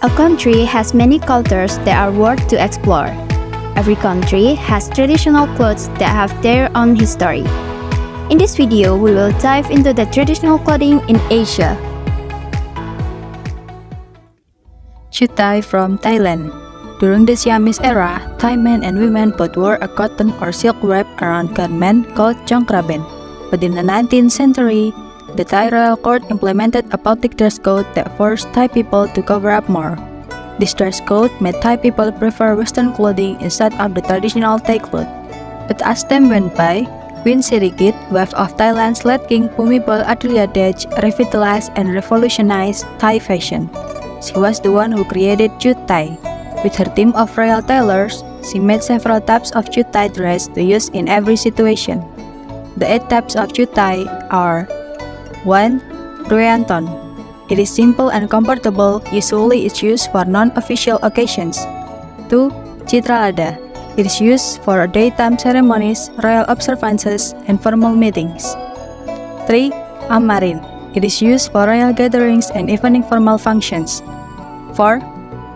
A country has many cultures that are worth to explore. Every country has traditional clothes that have their own history. In this video, we will dive into the traditional clothing in Asia. Chutai from Thailand. During the Siamese era, Thai men and women both wore a cotton or silk wrap around garment called jongkraben. But in the 19th century, the Thai royal court implemented a public dress code that forced Thai people to cover up more. This dress code made Thai people prefer Western clothing instead of the traditional Thai clothes. But as time went by, Queen Sirikit, wife of Thailand's late king Bhumibol Adulyadej, revitalized and revolutionized Thai fashion. She was the one who created chutai. With her team of royal tailors, she made several types of chutai dress to use in every situation. The 8 types of chutai are 1. Ruyanton. It is simple and comfortable, usually it's used for non-official occasions. 2. Chitralada. It is used for daytime ceremonies, royal observances, and formal meetings. 3. Amarin. It is used for royal gatherings and evening formal functions. 4.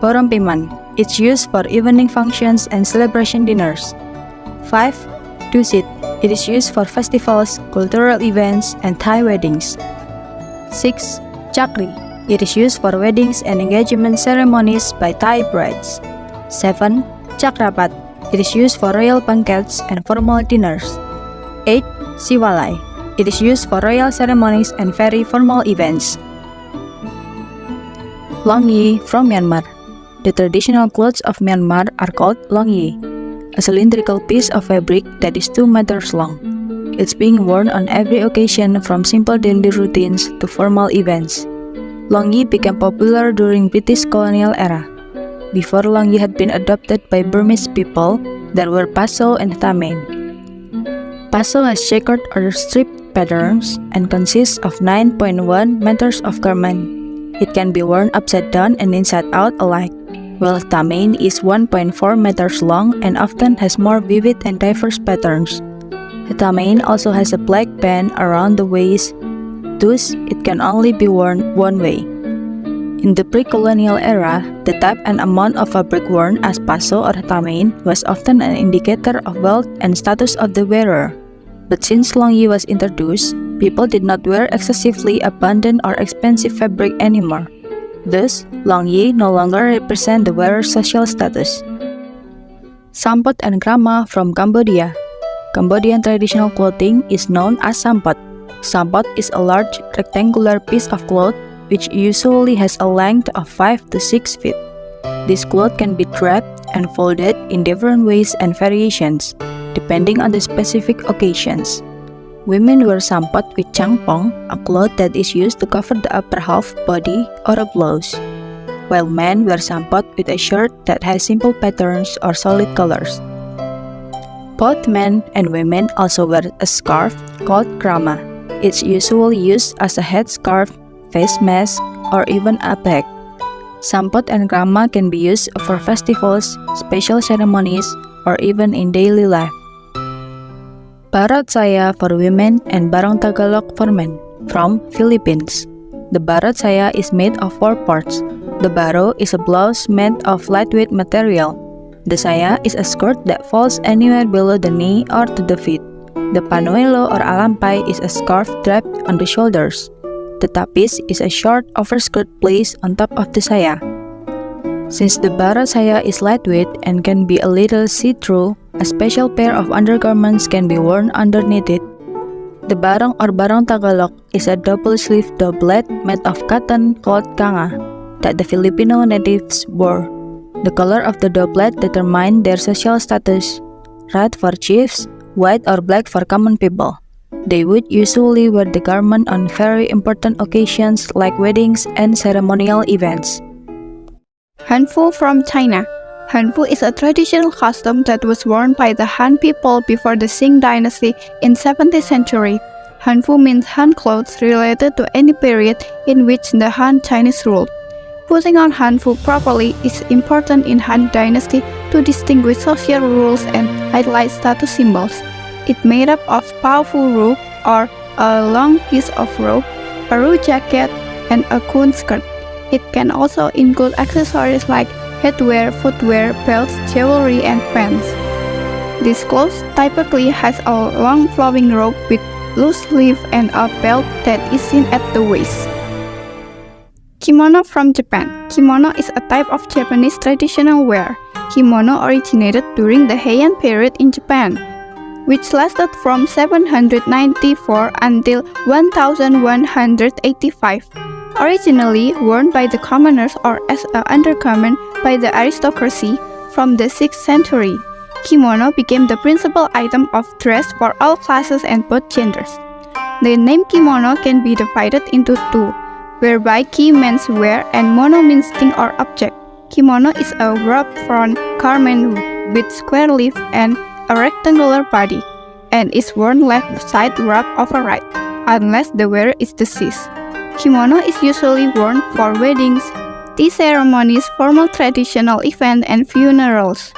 Borompiman. It's used for evening functions and celebration dinners. 5. Dusit. It is used for festivals, cultural events, and Thai weddings. 6. Chakri. It is used for weddings and engagement ceremonies by Thai brides. 7. Chakrapat. It is used for royal banquets and formal dinners. 8. Siwalai. It is used for royal ceremonies and very formal events. Longyi from Myanmar. The traditional clothes of Myanmar are called longyi, a cylindrical piece of fabric that is 2 meters long. It's being worn on every occasion from simple daily routines to formal events. Longyi became popular during British colonial era. Before longyi had been adopted by Burmese people, there were paso and tamain. Paso has checkered or striped patterns and consists of 9.1 meters of garment. It can be worn upside down and inside out alike, while tamain is 1.4 meters long and often has more vivid and diverse patterns. The tamain also has a black band around the waist, thus it can only be worn one way. In the pre-colonial era, the type and amount of fabric worn as paso or tamain was often an indicator of wealth and status of the wearer. But since longyi was introduced, people did not wear excessively abundant or expensive fabric anymore. Thus, longyi no longer represent the wearer's social status. Sampot and krama from Cambodia. Cambodian traditional clothing is known as sampot. Sampot is a large rectangular piece of cloth which usually has a length of 5 to 6 feet. This cloth can be draped and folded in different ways and variations, depending on the specific occasions. Women wear sampot with changpong, a cloth that is used to cover the upper half body or a blouse, while men wear sampot with a shirt that has simple patterns or solid colors. Both men and women also wear a scarf called krama. It's usually used as a headscarf, face mask, or even a bag. Sampot and krama can be used for festivals, special ceremonies, or even in daily life. Barot saya for women and barong Tagalog for men from Philippines. The barot saya is made of 4 parts. The baro is a blouse made of lightweight material. The saya is a skirt that falls anywhere below the knee or to the feet. The panuelo or alampay is a scarf draped on the shoulders. The tapis is a short overskirt placed on top of the saya. Since the barot saya is lightweight and can be a little see-through, a special pair of undergarments can be worn underneath it. The barong or barong Tagalog is a double-sleeved doublet made of cotton called kanga that the Filipino natives wore. The color of the doublet determined their social status: red for chiefs, white or black for common people. They would usually wear the garment on very important occasions like weddings and ceremonial events. Hanfu from China. Hanfu is a traditional costume that was worn by the Han people before the Qing dynasty in 17th century. Hanfu means Han clothes related to any period in which the Han Chinese ruled. Putting on Hanfu properly is important in Han dynasty to distinguish social rules and highlight status symbols. It's made up of powerful rope or a long piece of rope, a rope jacket, and a kun skirt. It can also include accessories like headwear, footwear, belts, jewelry, and pants. This clothes typically has a long flowing robe with loose sleeve and a belt that is seen at the waist. Kimono from Japan. Kimono is a type of Japanese traditional wear. Kimono originated during the Heian period in Japan, which lasted from 794 until 1185. Originally worn by the commoners or as an undergarment by the aristocracy from the 6th century, kimono became the principal item of dress for all classes and both genders. The name kimono can be divided into two, whereby ki means wear and mono means thing or object. Kimono is a wrap-front garment with square sleeve and a rectangular body, and is worn left side wrapped over right, unless the wearer is deceased. Kimono is usually worn for weddings, tea ceremonies, formal traditional events, and funerals.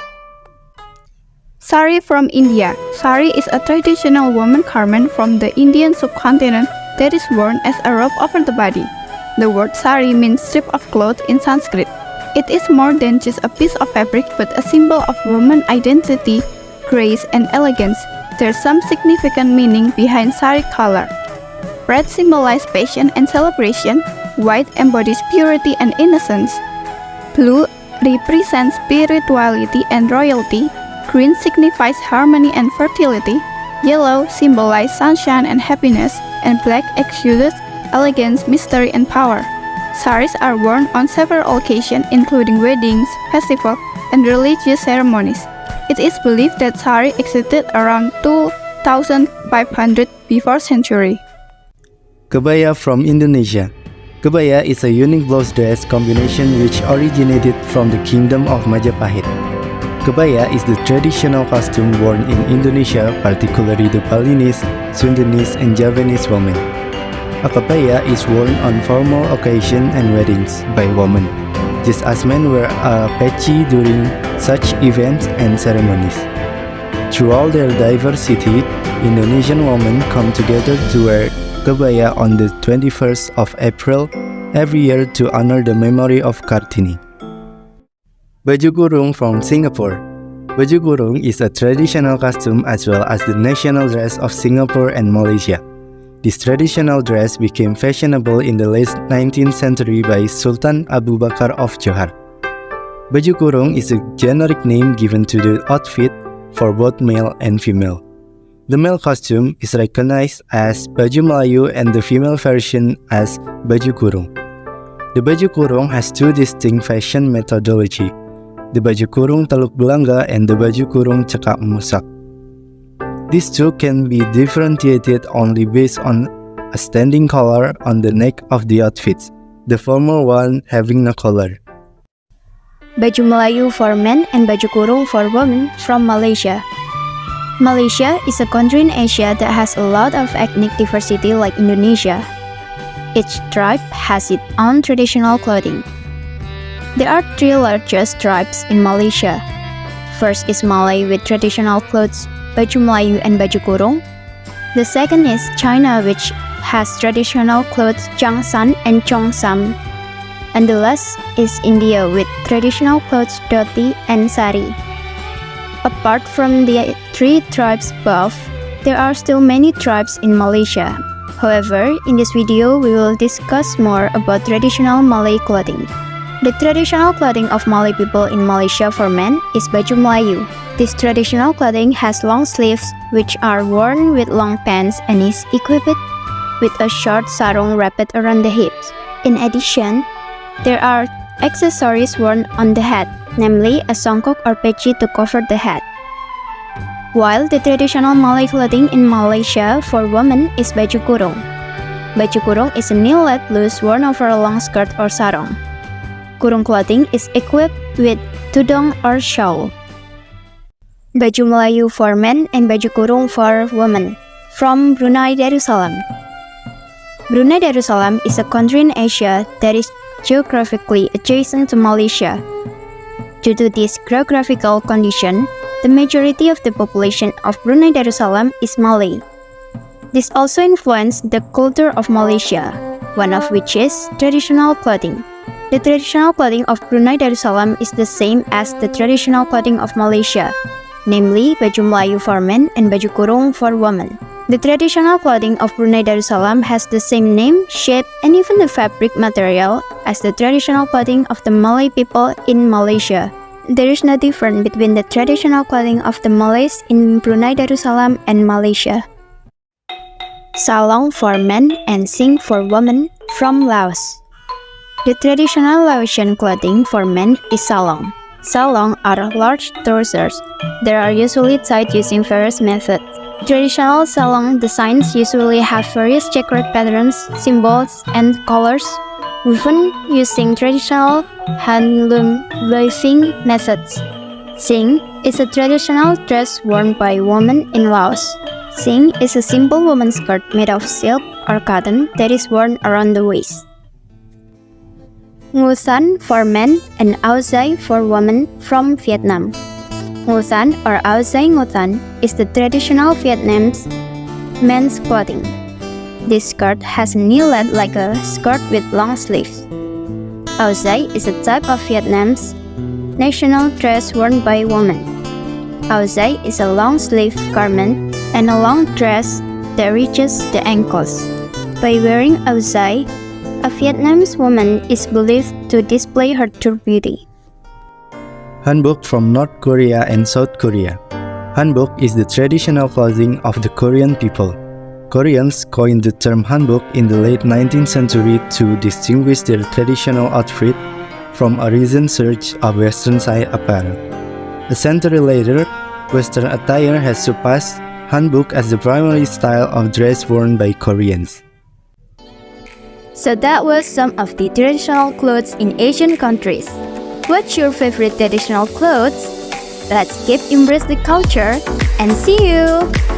Sari from India. Sari is a traditional woman garment from the Indian subcontinent that is worn as a robe over the body. The word sari means strip of cloth in Sanskrit. It is more than just a piece of fabric but a symbol of woman identity, grace, and elegance. There's some significant meaning behind sari color. Red symbolizes passion and celebration, white embodies purity and innocence, blue represents spirituality and royalty, green signifies harmony and fertility, yellow symbolizes sunshine and happiness, and black exudes elegance, mystery, and power. Saris are worn on several occasions including weddings, festivals, and religious ceremonies. It is believed that sari existed around 2500 before century. Kebaya from Indonesia. Kebaya is a unique blouse dress combination which originated from the Kingdom of Majapahit. Kebaya is the traditional costume worn in Indonesia, particularly the Balinese, Sundanese, and Javanese women. A kebaya is worn on formal occasions and weddings by women, just as men wear a peci during such events and ceremonies. Through all their diversity, Indonesian women come together to wear kebaya on the 21st of April every year to honor the memory of Kartini. Baju kurung from Singapore. Baju kurung is a traditional costume as well as the national dress of Singapore and Malaysia. This traditional dress became fashionable in the late 19th century by Sultan Abu Bakar of Johor. Baju kurung is a generic name given to the outfit for both male and female. The male costume is recognized as baju Melayu and the female version as baju kurung. The baju kurung has two distinct fashion methodology, the baju kurung Teluk Belanga and the baju kurung Cekak Musak. These two can be differentiated only based on a standing collar on the neck of the outfits, the former one having no collar. Baju Melayu for men and baju kurung for women from Malaysia. Malaysia is a country in Asia that has a lot of ethnic diversity like Indonesia. Each tribe has its own traditional clothing. There are three largest tribes in Malaysia. First is Malay with traditional clothes, baju Melayu and baju kurung. The second is China, which has traditional clothes Changsan and Chongsam. And the last is India with traditional clothes dhoti and sari. Apart from the three tribes above, there are still many tribes in Malaysia. However, in this video, we will discuss more about traditional Malay clothing. The traditional clothing of Malay people in Malaysia for men is baju Melayu. This traditional clothing has long sleeves which are worn with long pants and is equipped with a short sarung wrapped around the hips. In addition, there are accessories worn on the head, namely a songkok or peci to cover the head. While the traditional Malay clothing in Malaysia for women is baju kurung. Baju kurung is a knee-length blouse worn over a long skirt or sarong. Kurung clothing is equipped with tudung or shawl. Baju Melayu for men and baju kurung for women. From Brunei Darussalam. Brunei Darussalam is a country in Asia that is geographically adjacent to Malaysia. Due to this geographical condition, the majority of the population of Brunei Darussalam is Malay. This also influenced the culture of Malaysia, one of which is traditional clothing. The traditional clothing of Brunei Darussalam is the same as the traditional clothing of Malaysia, namely baju Melayu for men and baju kurung for women. The traditional clothing of Brunei Darussalam has the same name, shape, and even the fabric material as the traditional clothing of the Malay people in Malaysia. There is no difference between the traditional clothing of the Malays in Brunei Darussalam and Malaysia. Salong for men and Sing for women from Laos. The traditional Laotian clothing for men is salong. Salong are large trousers. They are usually tied using various methods. Traditional salong designs usually have various checkered patterns, symbols, and colors, woven using traditional handloom weaving methods. Sing is a traditional dress worn by women in Laos. Sing is a simple woman's skirt made of silk or cotton that is worn around the waist. Ngu Than for men and Áo Dài for women from Vietnam. Ngu Than or Áo Dài Ngu Than is the traditional Vietnamese men's clothing. This skirt has a knee length like a skirt with long sleeves. Áo Dài is a type of Vietnam's national dress worn by women. Áo Dài is a long-sleeved garment and a long dress that reaches the ankles. By wearing Áo Dài, a Vietnamese woman is believed to display her true beauty. Hanbok from North Korea and South Korea. Hanbok is the traditional clothing of the Korean people. Koreans coined the term hanbok in the late 19th century to distinguish their traditional outfit from a recent surge of Western-style apparel. A century later, Western attire has surpassed hanbok as the primary style of dress worn by Koreans. So that was some of the traditional clothes in Asian countries. What's your favorite traditional clothes? Let's keep embrace the culture and see you!